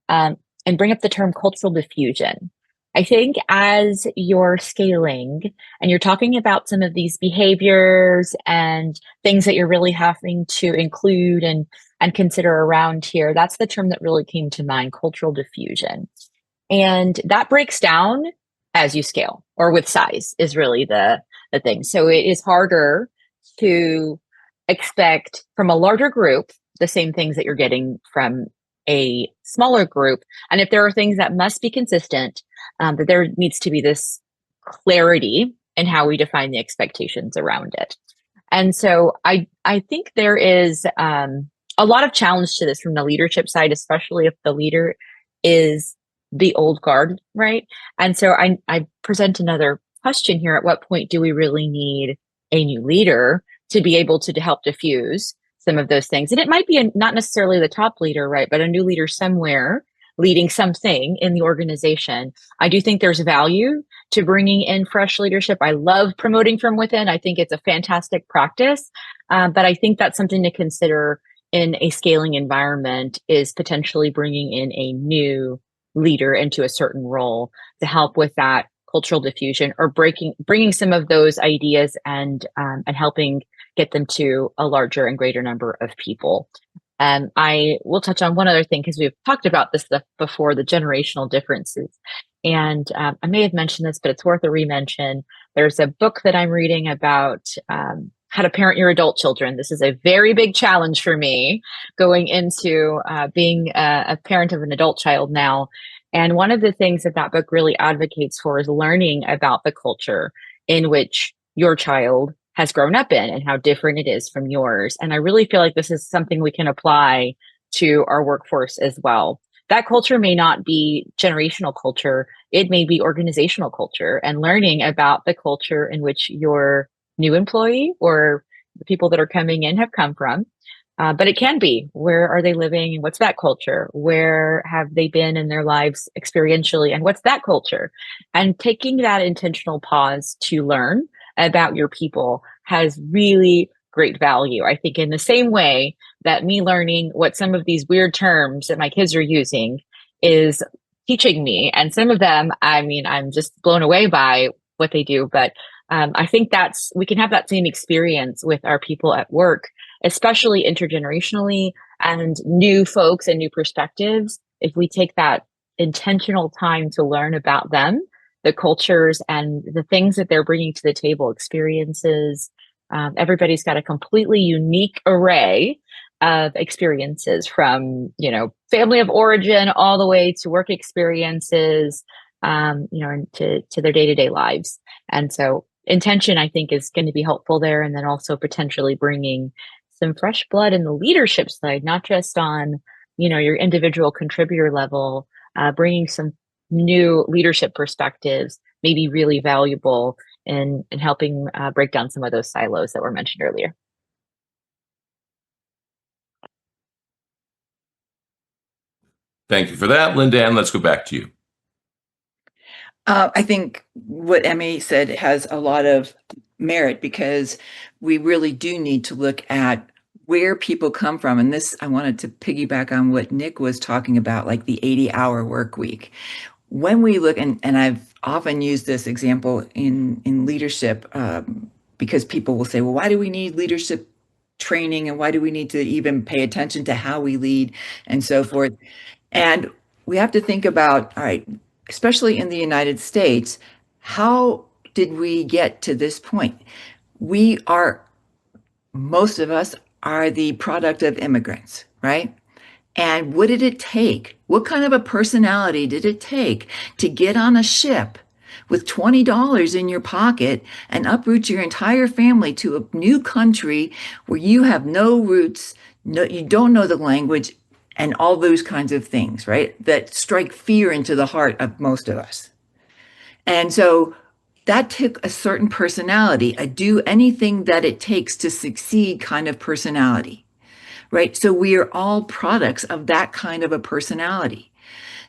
and bring up the term cultural diffusion. I think as you're scaling and you're talking about some of these behaviors and things that you're really having to include and consider around here, that's the term that really came to mind, cultural diffusion. And that breaks down as you scale, or with size is really the thing. So it is harder to expect from a larger group the same things that you're getting from a smaller group. And if there are things that must be consistent, that there needs to be this clarity in how we define the expectations around it. And so I think there is a lot of challenge to this from the leadership side, especially if the leader is the old guard, right? And so I present another question here. At what point do we really need a new leader to be able to help diffuse some of those things? And it might be not necessarily the top leader, right? But a new leader somewhere leading something in the organization. I do think there's value to bringing in fresh leadership. I love promoting from within. I think it's a fantastic practice. But I think that's something to consider in a scaling environment, is potentially bringing in a new leader into a certain role to help with that cultural diffusion, or bringing some of those ideas and helping get them to a larger and greater number of people. And I will touch on one other thing, because we've talked about this stuff before, the generational differences. And I may have mentioned this, but it's worth a re-mention. There's a book that I'm reading about how to parent your adult children. This is a very big challenge for me, going into being a parent of an adult child now. And one of the things that that book really advocates for is learning about the culture in which your child has grown up in and how different it is from yours. And I really feel like this is something we can apply to our workforce as well. That culture may not be generational culture, it may be organizational culture, and learning about the culture in which your new employee or the people that are coming in have come from. But it can be, where are they living and what's that culture? Where have they been in their lives experientially and what's that culture? And taking that intentional pause to learn about your people has really great value. I think in the same way that me learning what some of these weird terms that my kids are using is teaching me, and some of them, I mean, I'm just blown away by what they do. But I think we can have that same experience with our people at work, especially intergenerationally, and new folks and new perspectives. If we take that intentional time to learn about them, the cultures and the things that they're bringing to the table, experiences. Everybody's got a completely unique array of experiences, from, family of origin all the way to work experiences, and to their day-to-day lives. And so intention, I think, is going to be helpful there. And then also potentially bringing some fresh blood in the leadership side, not just on, your individual contributor level, bringing some new leadership perspectives may be really valuable in helping break down some of those silos that were mentioned earlier. Thank you for that, LindaAnn. Let's go back to you. I think what Emmy said has a lot of merit, because we really do need to look at where people come from. And this, I wanted to piggyback on what Nick was talking about, like the 80-hour work week. When we look, and I've often used this example in leadership, because people will say, well, why do we need leadership training? And why do we need to even pay attention to how we lead and so forth? And we have to think about, all right, especially in the United States, how did we get to this point? Most of us are the product of immigrants, right? And what did it take? What kind of a personality did it take to get on a ship with $20 in your pocket and uproot your entire family to a new country where you have no roots, you don't know the language, and all those kinds of things, right? That strike fear into the heart of most of us. And so that took a certain personality, a do anything that it takes to succeed kind of personality, right? So we are all products of that kind of a personality.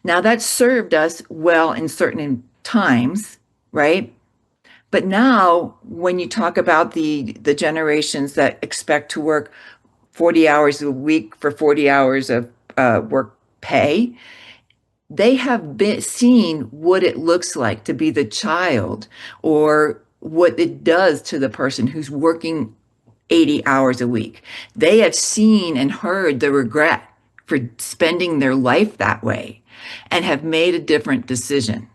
Now that served us well in certain times, right? But now when you talk about the generations that expect to work 40 hours a week for 40 hours of work pay, they have seen what it looks like to be the child, or what it does to the person who's working 80 hours a week. They have seen and heard the regret for spending their life that way, and have made a different decision,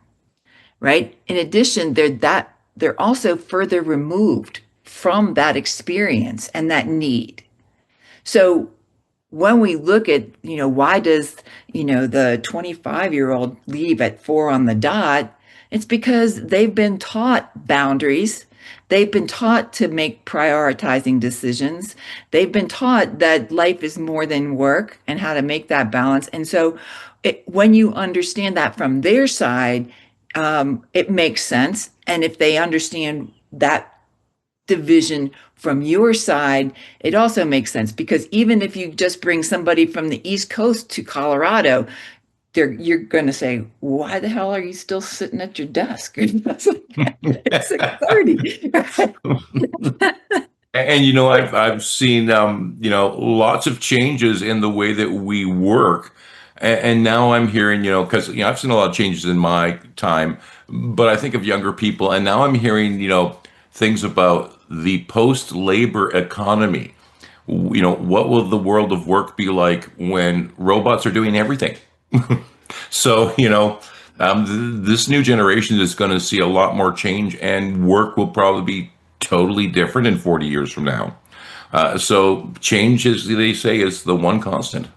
right? In addition, they're also further removed from that experience and that need. So when we look at, why does, the 25-year-old leave at 4 on the dot, It's because they've been taught boundaries. They've been taught to make prioritizing decisions. They've been taught that life is more than work and how to make that balance. And so when you understand that from their side, it makes sense. And if they understand that division from your side, it also makes sense because even if you just bring somebody from the East Coast to Colorado, you're going to say, "Why the hell are you still sitting at your desk?" It's like 6:30. And I've seen lots of changes in the way that we work, and now I'm hearing because I've seen a lot of changes in my time, but I think of younger people, and now I'm hearing things about the post-labor economy. What will the world of work be like when robots are doing everything? So this new generation is going to see a lot more change, and work will probably be totally different in 40 years from now. So change, as they say, is the one constant.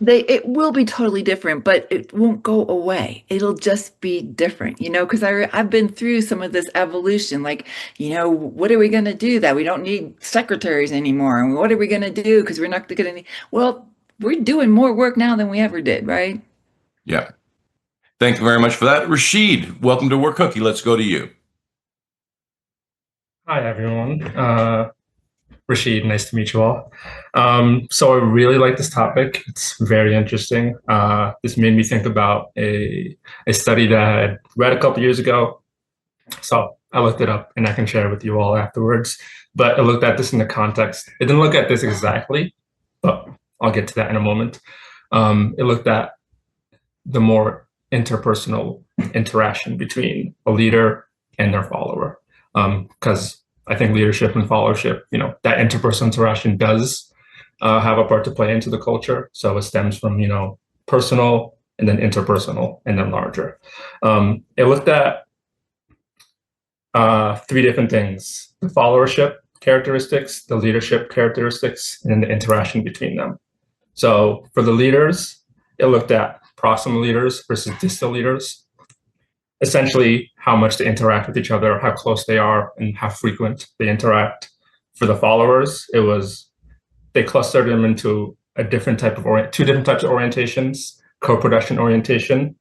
It will be totally different, but it won't go away. It'll just be different, because I've been through some of this evolution. Like, what are we going to do that we don't need secretaries anymore? And what are we going to do? Because we're not going to, well, we're doing more work now than we ever did, right? Yeah. Thank you very much for that. Rashid, welcome to Work Cookie. Let's go to you. Hi, everyone. Rashid, nice to meet you all. So I really like this topic. It's very interesting. This made me think about a study that I had read a couple years ago. So I looked it up and I can share it with you all afterwards. But I looked at this in the context. It didn't look at this exactly, but I'll get to that in a moment. It looked at the more interpersonal interaction between a leader and their follower. Because I think leadership and followership, that interpersonal interaction does have a part to play into the culture. So it stems from, personal and then interpersonal and then larger. It looked at 3 different things: the followership characteristics, the leadership characteristics, and the interaction between them. So for the leaders, it looked at proximal leaders versus distal leaders. Essentially, how much they interact with each other, how close they are, and how frequent they interact. For the followers, they clustered them into two different types of orientations: co-production orientation.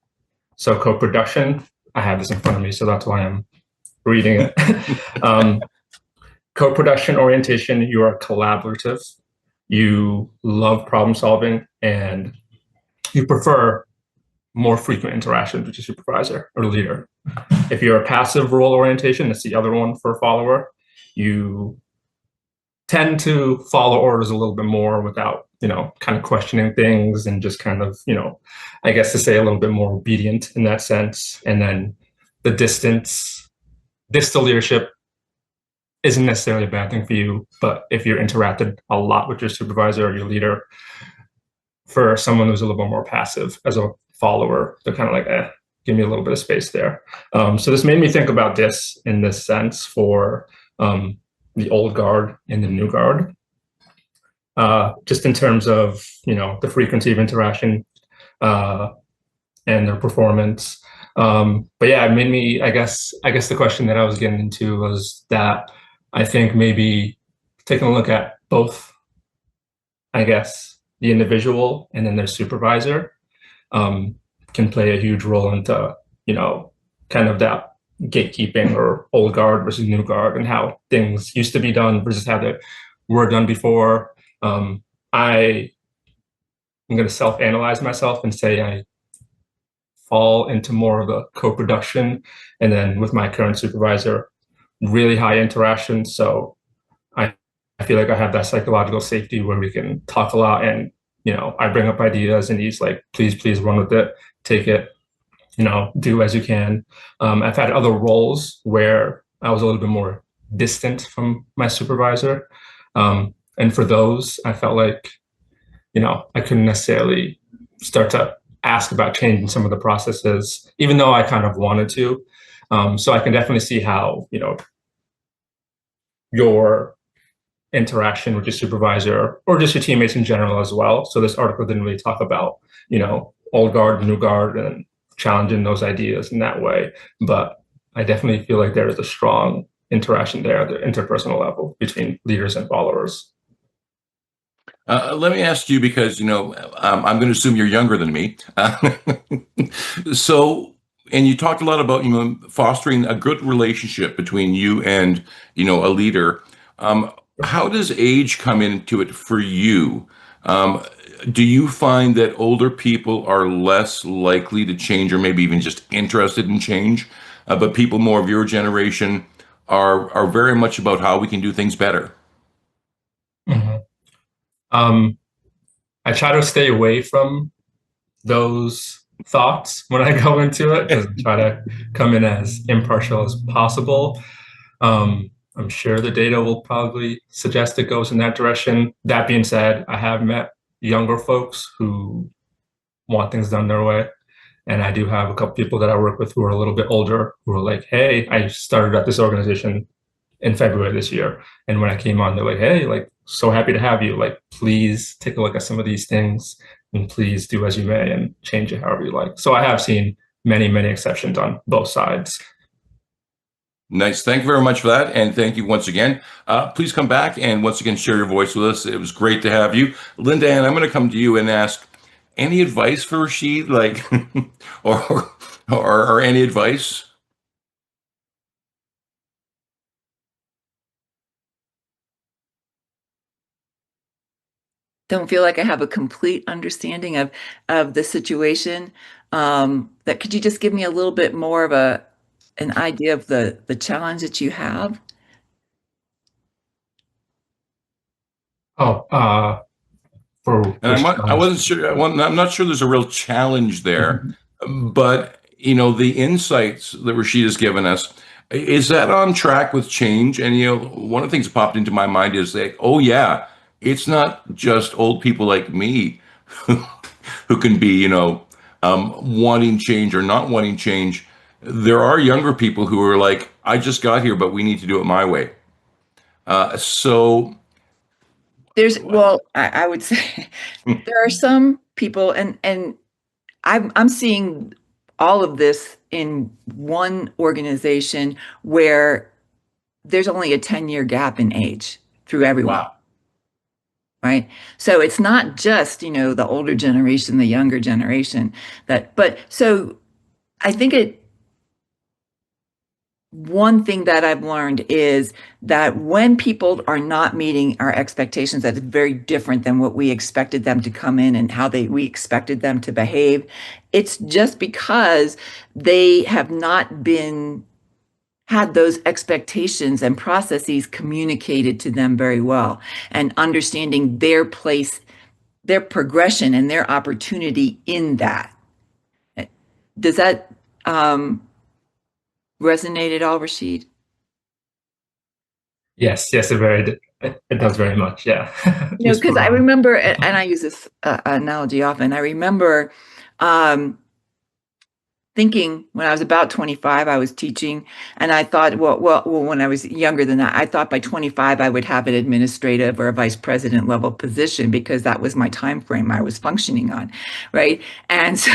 So co-production, I have this in front of me, so that's why I'm reading it. Co-production orientation, you are collaborative, you love problem solving, and you prefer more frequent interactions with your supervisor or leader. If you're a passive role orientation, that's the other one for a follower. You tend to follow orders a little bit more without, kind of questioning things and just kind of, I guess to say a little bit more obedient in that sense. And then the distal leadership isn't necessarily a bad thing for you, but if you're interacted a lot with your supervisor or your leader, for someone who's a little bit more passive as a follower, they're kind of like, give me a little bit of space there. So this made me think about this in this sense for the old guard and the new guard, just in terms of, the frequency of interaction and their performance. But yeah, it made me, I guess the question that I was getting into was that I think maybe taking a look at both, I guess, the individual and then their supervisor can play a huge role into, kind of that gatekeeping or old guard versus new guard and how things used to be done versus how they were done before. I'm going to self-analyze myself and say I fall into more of a co-production, and then with my current supervisor, really high interaction. So I feel like I have that psychological safety where we can talk a lot, and I bring up ideas and he's like, please run with it, take it, do as you can. I've had other roles where I was a little bit more distant from my supervisor. And for those, I felt like, I couldn't necessarily start to ask about changing some of the processes, even though I kind of wanted to. So I can definitely see how, your interaction with your supervisor or just your teammates in general as well. So this article didn't really talk about, old guard, new guard, and challenging those ideas in that way. But I definitely feel like there is a strong interaction there at the interpersonal level between leaders and followers. Let me ask you, because I'm going to assume you're younger than me. So, and you talked a lot about fostering a good relationship between you and a leader. How does age come into it for you? Do you find that older people are less likely to change, or maybe even just interested in change, but people more of your generation are very much about how we can do things better? Mhm. I try to stay away from those thoughts when I go into it, because I try to come in as impartial as possible. I'm sure the data will probably suggest it goes in that direction. That being said, I have met younger folks who want things done their way. And I do have a couple people that I work with who are a little bit older, who are like, hey, I started at this organization in February this year. And when I came on, they're like, hey, like, so happy to have you. Like, please take a look at some of these things and please do as you may and change it however you like. So I have seen many, many exceptions on both sides. Nice. Thank you very much for that. And thank you once again. Please come back and once again share your voice with us. It was great to have you. LindaAnn, I'm going to come to you and ask any advice for Rashid, like, or any advice? Don't feel like I have a complete understanding of the situation. That could you just give me a little bit more of an idea of the challenge that you have? Oh, for And which I wasn't sure. I'm not sure there's a real challenge there, Mhm. but the insights that Rashid has given us, is that on track with change? And one of the things that popped into my mind is that, oh yeah, it's not just old people like me who can be, wanting change or not wanting change. There are younger people who are like, I just got here, but we need to do it my way. So, Well, I would say there are some people, and I'm seeing all of this in one organization where there's only a 10-year gap in age through everyone, wow. right? So it's not just, the older generation, the younger generation but so I think one thing that I've learned is that when people are not meeting our expectations, that is very different than what we expected them to come in and how we expected them to behave. It's just because they have not been had those expectations and processes communicated to them very well, and understanding their place, their progression, and their opportunity in that. Does that resonate at all, Rashid? Yes, it does very much. Yeah. Because I remember, and I use this analogy often. I remember um, thinking when I was about 25, I was teaching, and I thought, when I was younger than that, I thought by 25 I would have an administrative or a vice president level position, because that was my time frame I was functioning on, right? And so,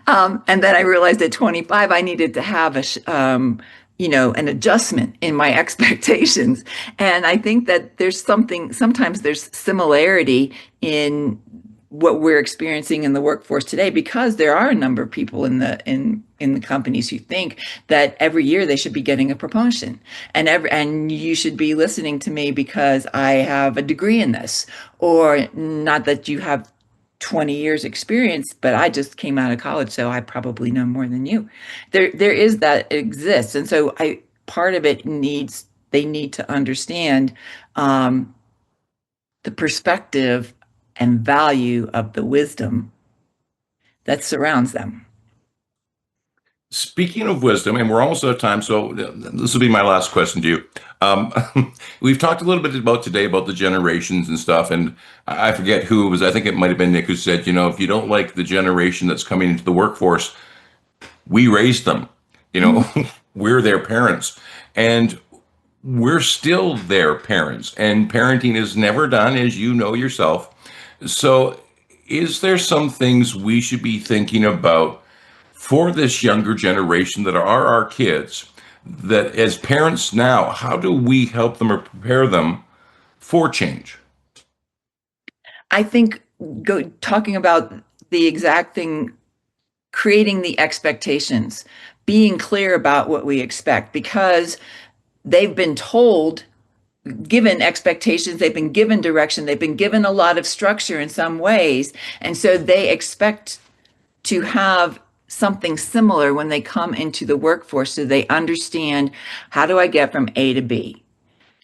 and then I realized at 25 I needed to have an adjustment in my expectations. And I think that sometimes there's similarity in what we're experiencing in the workforce today, because there are a number of people in the companies who think that every year they should be getting a promotion, and you should be listening to me because I have a degree in this, or not that you have 20 years experience, but I just came out of college, so I probably know more than you. There is that exists. And so part of it they need to understand the perspective and value of the wisdom that surrounds them. Speaking of wisdom, and we're almost out of time, so this will be my last question to you. We've talked a little bit today about the generations and stuff, and I forget who it was. I think it might have been Nick who said, if you don't like the generation that's coming into the workforce, we raised them. We're their parents, and we're still their parents, and parenting is never done, as you know yourself. So, is there some things we should be thinking about for this younger generation that are our kids, that as parents now, how do we help them or prepare them for change? I think talking about the exact thing, creating the expectations, being clear about what we expect, because they've been told, given expectations, they've been given direction, they've been given a lot of structure in some ways. And so they expect to have something similar when they come into the workforce, so they understand, how do I get from A to B?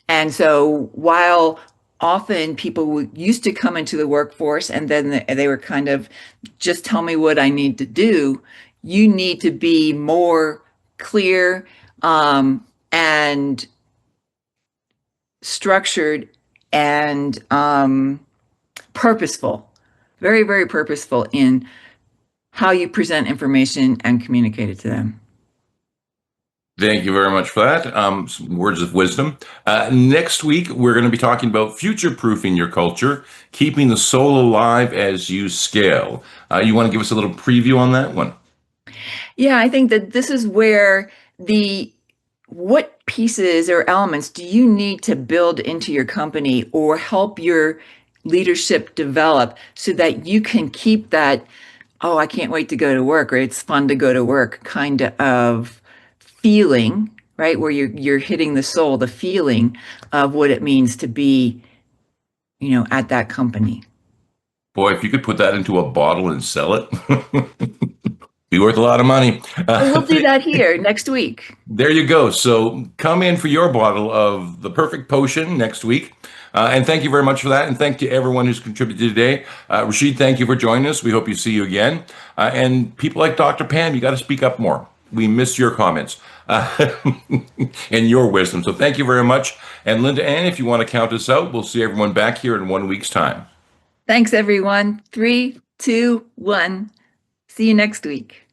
And so while often people used to come into the workforce and then they were kind of, just tell me what I need to do, you need to be more clear and structured and purposeful, very, very purposeful in how you present information and communicate it to them. Thank you very much for that. Some words of wisdom. Next week, we're going to be talking about future-proofing your culture, keeping the soul alive as you scale. You want to give us a little preview on that one? Yeah, I think that this is where what pieces or elements do you need to build into your company or help your leadership develop so that you can keep that, oh, I can't wait to go to work, or it's fun to go to work kind of feeling, right? Where you're hitting the soul, the feeling of what it means to be, at that company. Boy, if you could put that into a bottle and sell it, be worth a lot of money. We'll do that here next week. There you go. So come in for your bottle of the perfect potion next week. And thank you very much for that. And thank you to everyone who's contributed today. Rashid, thank you for joining us. We hope you see you again. And people like Dr. Pam, you got to speak up more. We miss your comments and your wisdom. So thank you very much. And LindaAnn, if you want to count us out, we'll see everyone back here in 1 week's time. Thanks, everyone. 3, 2, 1. See you next week.